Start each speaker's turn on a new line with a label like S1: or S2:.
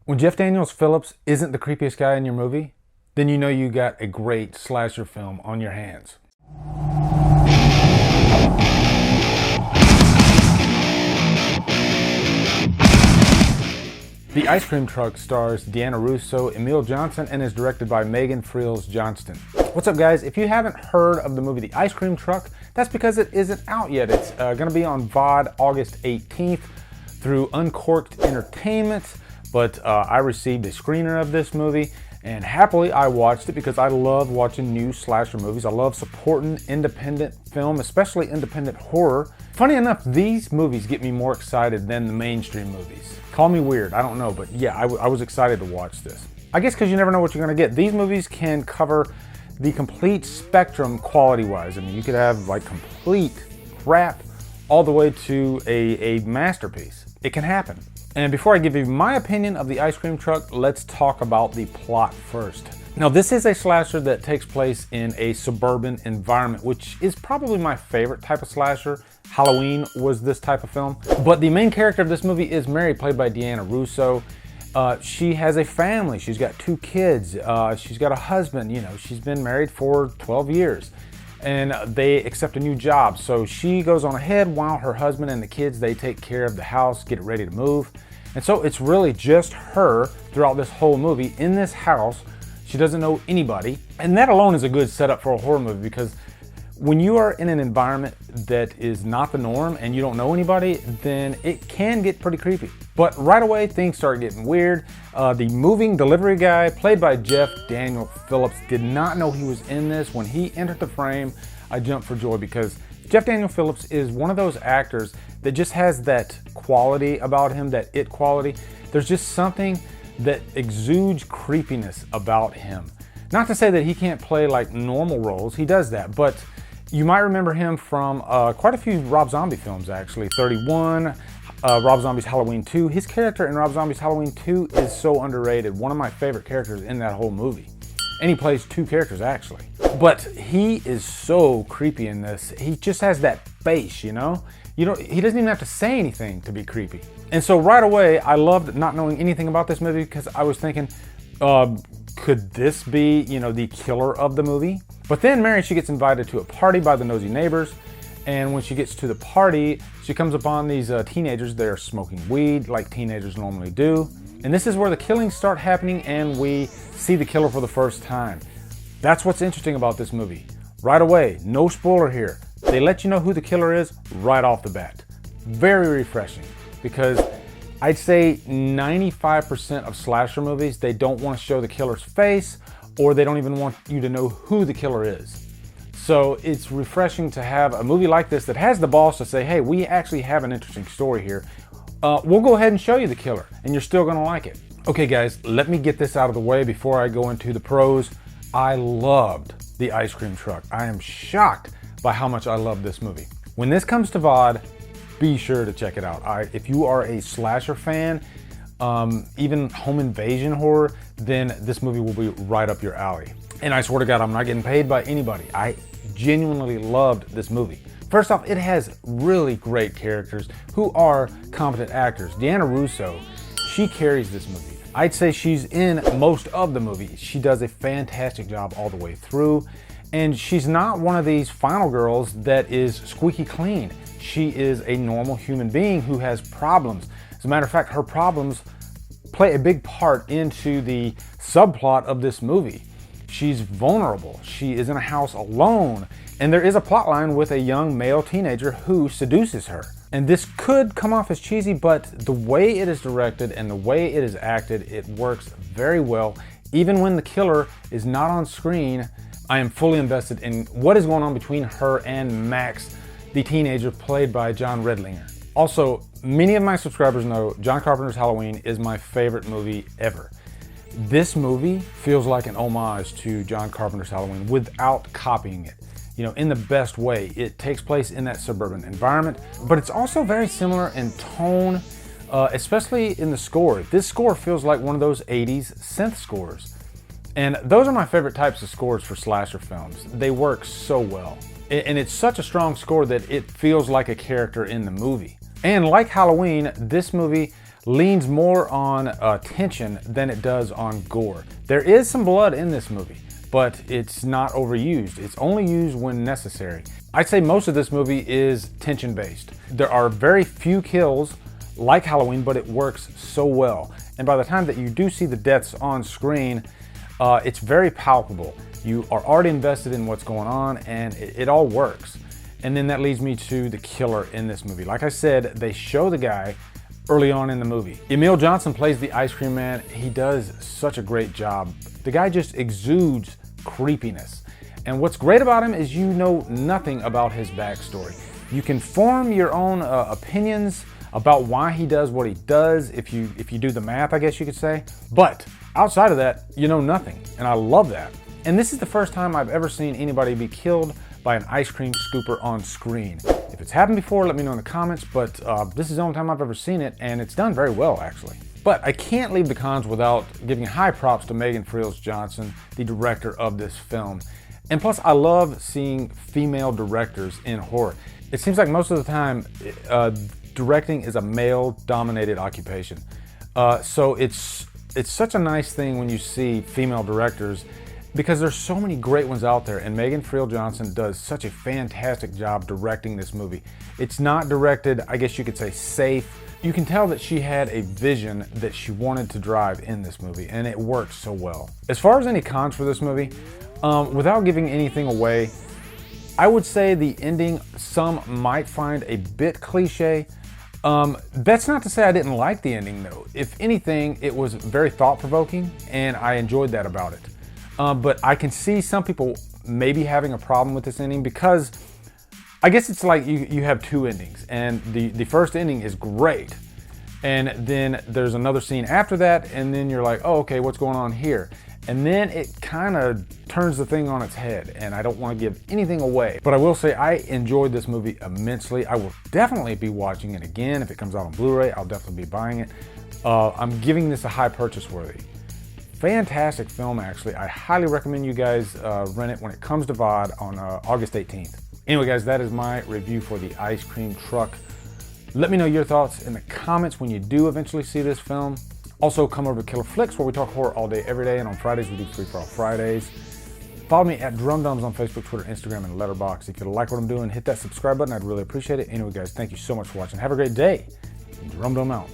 S1: When Jeff Daniels Phillips isn't the creepiest guy in your movie, then you know you got a great slasher film on your hands. The Ice Cream Truck stars Deanna Russo, Emil Johnson, and is directed by Megan Freels Johnston. What's up, guys? If you haven't heard of the movie The Ice Cream Truck, that's because it isn't out yet. It's going to be on VOD August 18th through Uncorked Entertainment, but I received a screener of this movie, and happily I watched it because I love watching new slasher movies. I love supporting independent film, especially independent horror. Funny enough, these movies get me more excited than the mainstream movies. Call me weird, I don't know, but yeah, I was excited to watch this. I guess because you never know what you're going to get. These movies can cover the complete spectrum quality-wise. I mean, you could have like complete crap all the way to a masterpiece. It can happen. And before I give you my opinion of The Ice Cream Truck, let's talk about the plot first. Now, this is a slasher that takes place in a suburban environment, which is probably my favorite type of slasher. Halloween was this type of film. But the main character of this movie is Mary, played by Deanna Russo. She has a family. She's got 2 kids. She's got a husband. You know, she's been married for 12 years. And they accept a new job. So she goes on ahead while her husband and the kids, they take care of the house, get it ready to move. And so it's really just her throughout this whole movie in this house. She doesn't know anybody. And that alone is a good setup for a horror movie, because when you are in an environment that is not the norm and you don't know anybody, then it can get pretty creepy. But right away, things start getting weird. The moving delivery guy, played by Jeff Daniel Phillips, did not know he was in this. When he entered the frame, I jumped for joy, because Jeff Daniel Phillips is one of those actors that just has that quality about him, that it quality. There's just something that exudes creepiness about him. Not to say that he can't play like normal roles, he does that, but you might remember him from quite a few Rob Zombie films, actually. 31, Rob Zombie's Halloween 2. His character in Rob Zombie's Halloween 2 is so underrated. One of my favorite characters in that whole movie. And he plays 2 characters, actually. But he is so creepy in this. He just has that face, you know? He doesn't even have to say anything to be creepy. And so right away, I loved not knowing anything about this movie, because I was thinking, could this be, the killer of the movie? But then Mary, she gets invited to a party by the nosy neighbors. And when she gets to the party, she comes upon these teenagers. They're smoking weed like teenagers normally do. And this is where the killings start happening, and we see the killer for the first time. That's what's interesting about this movie. Right away, no spoiler here. They let you know who the killer is right off the bat. Very refreshing, because I'd say 95% of slasher movies, they don't want to show the killer's face, or they don't even want you to know who the killer is. So it's refreshing to have a movie like this that has the balls to say, hey, we actually have an interesting story here. We'll go ahead and show you the killer, and you're still gonna like it. Okay, guys, let me get this out of the way before I go into the pros. I loved The Ice Cream Truck. I am shocked by how much I love this movie. When this comes to VOD, be sure to check it out. If you are a slasher fan, even home invasion horror, then this movie will be right up your alley. And I swear to God, I'm not getting paid by anybody. I genuinely loved this movie. First off, it has really great characters who are competent actors. Deanna Russo, she carries this movie. I'd say she's in most of the movie. She does a fantastic job all the way through. And she's not one of these final girls that is squeaky clean. She is a normal human being who has problems. As a matter of fact, her problems play a big part into the subplot of this movie. She's vulnerable. She is in a house alone. And there is a plot line with a young male teenager who seduces her. And this could come off as cheesy, but the way it is directed and the way it is acted, it works very well. Even when the killer is not on screen, I am fully invested in what is going on between her and Max, the teenager played by John Redlinger. Also, many of my subscribers know John Carpenter's Halloween is my favorite movie ever. This movie feels like an homage to John Carpenter's Halloween without copying it. In the best way. It takes place in that suburban environment, but it's also very similar in tone, especially in the score. This score feels like one of those 80s synth scores. And those are my favorite types of scores for slasher films. They work so well. And it's such a strong score that it feels like a character in the movie. And like Halloween, this movie leans more on tension than it does on gore. There is some blood in this movie, but it's not overused. It's only used when necessary. I'd say most of this movie is tension based. There are very few kills like Halloween, but it works so well. And by the time that you do see the deaths on screen, it's very palpable. You are already invested in what's going on, and it all works. And then that leads me to the killer in this movie. Like I said, they show the guy early on in the movie. Emil Johnson plays the ice cream man. He does such a great job. The guy just exudes creepiness. And what's great about him is you know nothing about his backstory. You can form your own opinions about why he does what he does if you do the math, I guess you could say. But outside of that, you know nothing. And I love that. And this is the first time I've ever seen anybody be killed by an ice cream scooper on screen. If it's happened before, let me know in the comments, but this is the only time I've ever seen it, and it's done very well, actually. But I can't leave the cons without giving high props to Megan Freels Johnston, the director of this film. And plus, I love seeing female directors in horror. It seems like most of the time, directing is a male-dominated occupation. So it's such a nice thing when you see female directors, because there's so many great ones out there, and Megan Freels Johnston does such a fantastic job directing this movie. It's not directed, I guess you could say, safe. You can tell that she had a vision that she wanted to drive in this movie, and it worked so well. As far as any cons for this movie, without giving anything away, I would say the ending, some might find a bit cliche. That's not to say I didn't like the ending though. If anything, it was very thought-provoking, and I enjoyed that about it. But I can see some people maybe having a problem with this ending, because I guess it's like you have two endings, and the first ending is great, and then there's another scene after that, and then you're like, oh, okay, what's going on here? And then it kind of turns the thing on its head, and I don't want to give anything away. But I will say I enjoyed this movie immensely. I will definitely be watching it again. If it comes out on Blu-ray, I'll definitely be buying it. I'm giving this a high purchase worthy. Fantastic film, actually. I highly recommend you guys rent it when it comes to VOD on August 18th. Anyway, guys, that is my review for the ice cream truck. Let me know your thoughts in the comments when you do eventually see this film. Also, come over to Killer Flicks, where we talk horror all day, every day, and on Fridays we do Free For All Fridays. Follow me at Drumdums on Facebook, Twitter, Instagram, and Letterboxd. If you like what I'm doing, hit that subscribe button. I'd really appreciate it. Anyway, guys, thank you so much for watching. Have a great day. Drumdum out.